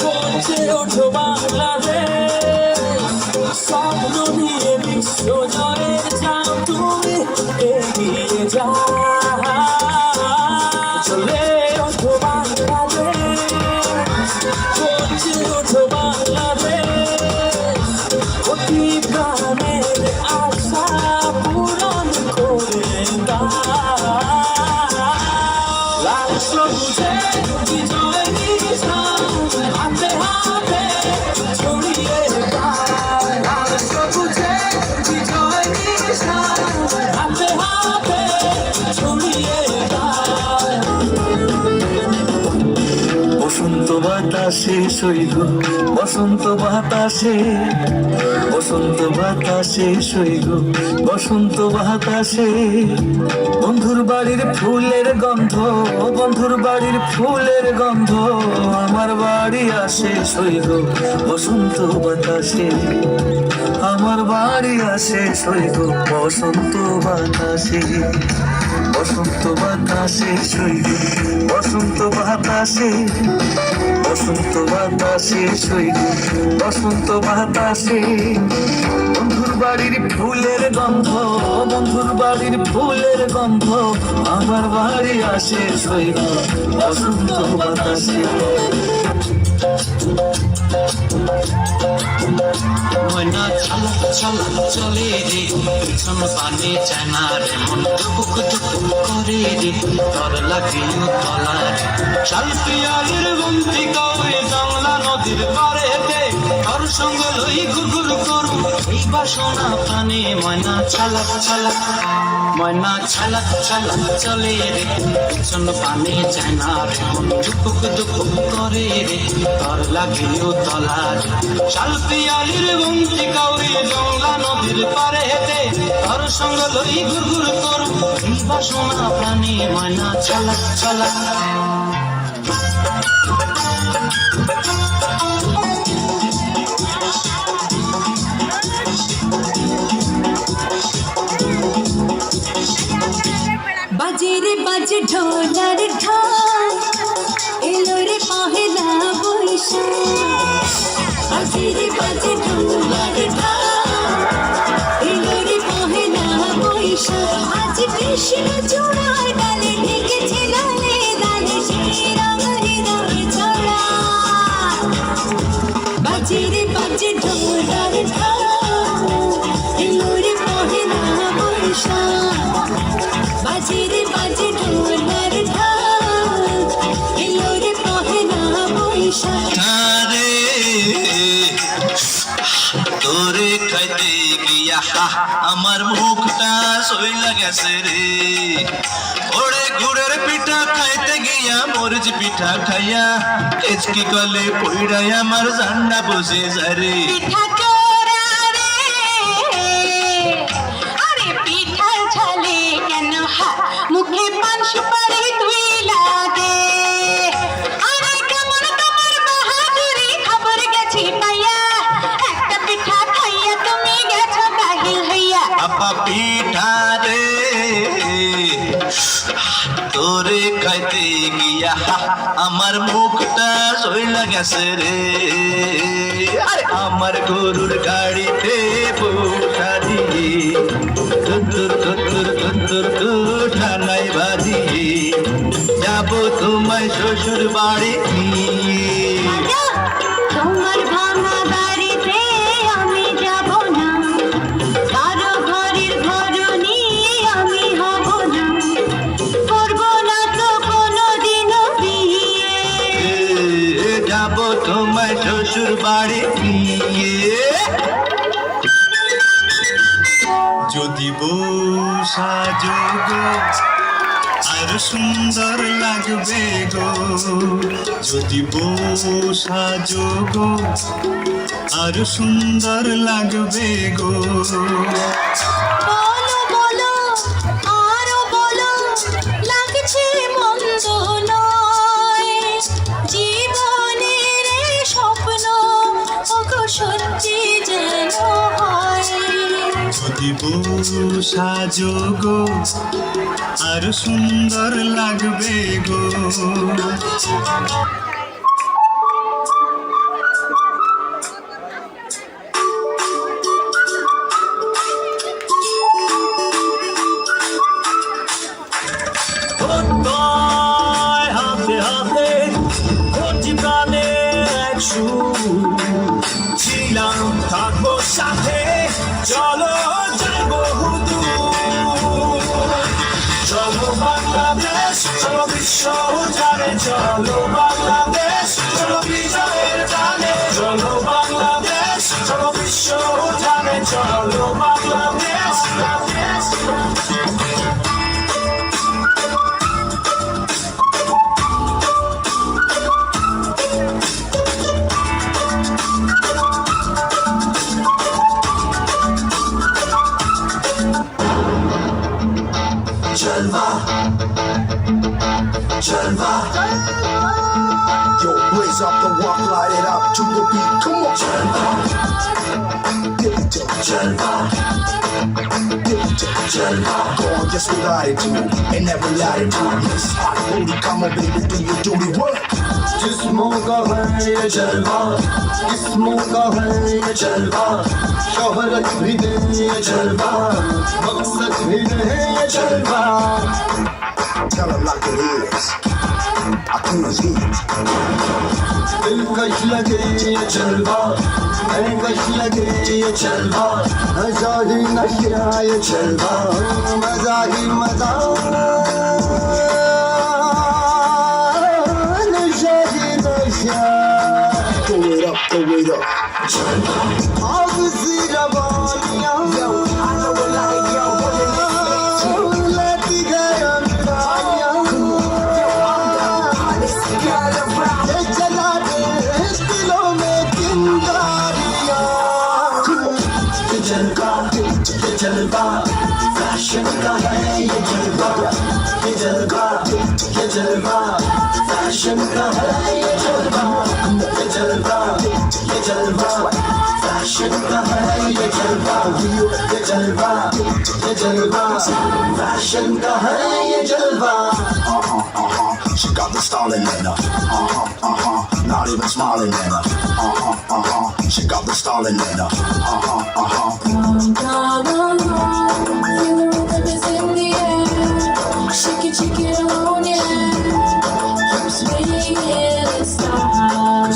করছে ওঠো বাংলাদেশ, স্বপ্ন নিয়ে বিশ্ব জয়ের যাও তুমি এগিয়ে যাও। চলে ওঠো বাংলাদেশ, করছে ওঠো বাংলাদেশ, অতি প্রাণের আশা পূরণ করে দাও। লাল সবুজে বিজয় নিশান হাতে হাতে ছড়িয়ে দাও। লাল সবুজে বিজয় নিশান হাতে হাতে ছড়িয়ে দাও। বসন্ত বাতাসে শৈল, বসন্ত বাতাসে, বসন্ত বাতাসে শৈল, বসন্ত বাতাসে বন্ধুর বাড়ির ফুলের গন্ধ, বন্ধুর বাড়ির ফুলের গন্ধ আমার বাড়ি আসে শৈল বসন্ত বাতাসে, আমার বাড়ি আসে শৈল বসন্ত বাতাসে। বসন্ত বাতাসে শৈল, বসন্ত বাতাসে, বসন্ত বাতাসে শৈল, বসন্ত বাতাসে বন্ধুর বাড়ির ফুলের গন্ধ, বন্ধুর বাড়ির ফুলের গন্ধ আমার বাড়ি আসে শৈল বসন্ত বাতাসে। ময়না ছালা ছালা চলে রে, পিছন পানে চায় না রে, মন টুকুক টুকুক করে রে, তর লাগে তলা রে। শাল পিয়ালির বন্তি গাওয়ে বাংলা নদীর পাড়েতে, তোর সঙ্গ লই ঘুরঘুর করু এই বাসনা প্রাণে। ময়না ছালা ছালা, ময়না ছালা ছালা চলে রে, পিছন পানে চায় না রে, মন টুকুক টুকুক করে রে, তর লাগে তলা রে। শাল পিয়ালির বন্তি গাওয়ে বাংলা নদীর পারে হেতে, তোর সঙ্গ লই ঘুরঘুর করু এই বাসনা প্রাণে। ময়না ছালা ছালা। বাজে রে বাজে ঢোলার ঢাক, এলো রে পহেলা বৈশাখ। বাজে রে বাজে ঢোলার ঢাক, এলো রে পহেলা বৈশাখ। আজ কৃষ্ণ চূড়ার ডালে ঢেকেছে ডালে ডালে সে রঙ হৃদয় ছড়া। বাজে রে বাজে ঢোলার ঢাক, এলো রে পহেলা বৈশাখ। বাজে রে বাজে ঢোলার ঢাক, এলো রে পহেলা বৈশাখ। আরে তোরে খাইতে গিয়া আমার মুখটা সইলা গেছে রে। ওরে গুড়ের পিঠা খাইতে গিয়া মরিচ পিঠা খাইয়া এচকি কলে পইড়াই আমার জান্না বসে যায় রে। পিঠা চোরা রে, আরে পিঠার ঝালে কেন মুখে পান সুপারি তুই লাগে। আরে কেমন তোমার বাহাদুরি খবর গেছি পাইয়া, একটা পিঠা খাইয়া তুমি গেছো কাহিল হইয়া। আপা পিঠা রে তোরে খাইতে গিয়া আমার মুখটা সইলা গেছে রে। আরে আমার গরুর গাড়িতে বসা দিয়ে কুতুর কুতুর কুতুর কুঠানাই বাজিয়ে যাবো তোমায় শ্বশুর বাড়ি নিয়ে। তোমার ভাঙা বাড়িতে আমি যাব না, কারো ঘরের ঘর নিয়ে আমি হব না, করব না তো কোনোদিনও বিয়ে। যাবো তোমায় শ্বশুর বাড়ি নিয়ে। যদি বউ সাজো আর সুন্দর লাগবে গো, যদি বউ সাজো গো আর সুন্দর লাগবে গো। বলো বলো আরো বলো, লাগছে মন্দ নয়, জীবনের এই স্বপ্ন ওগো সত্যি যেন হয়। যদি বউ সাজো গো আর সুন্দর লাগবে গো। সাথে চলো যাই বহুদূর চলো বাংলাদেশ চলো বিশ্ব জানে চলো বাংলাদেশ চলো বিজয়ের গানে চলো বাংলাদেশ চলো বিশ্ব জানে চলো Bangladesh Jalva, Jalva. Yo, blaze up the walk, light it up to the beat. Come on, Jalva, Jalva, Jalva. go on, just with attitude and never latitude. Yes, hot booty, come on, baby, do your dirty work. जिस्मों का है ये जलवा जिस्मों का है ये जलवा शोहरत भी दे ये जलवा मकसद भी दे ये जलवा Tell them like it is. I can't hear. दिलकश लगे ये जलवा दिलकश लगे ये जलवा मजा ही नशा ये जलवा मजा ही मजा नशा ही नशा Throw it up, throw it up. आग सी रवानियां I know a lot of y'all wanna लती गया ये जला दे दिलों में चिंगारियां ये जलवा फैशन का है ये जलवा ये जलवा फैशन का है ये जलवा फैशन का है ये जलवा फैशन का है ये जलवा She got the stalling in her. Not even smiling in her. She got the stalling in her. Shake it, on, yeah. Keep swinging, let's start.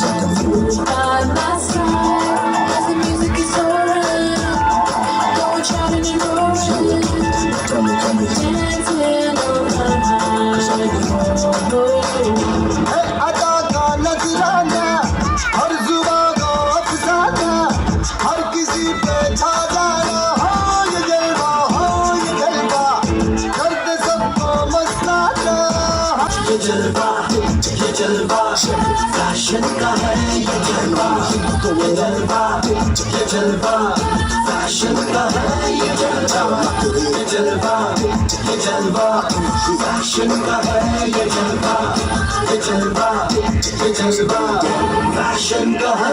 By my side, as the music is soaring, going shouting and roaring, Tell me. dancing around. अदा का नजराना हर जुबां का अफसाना हर किसी पे छा जाना हो ये जलवा कर दे सबको मस्ताना ये जलवा फैशन का है ये जलवा फैशन का है ये जलवा फैशन का है ये जलवा फैशन का है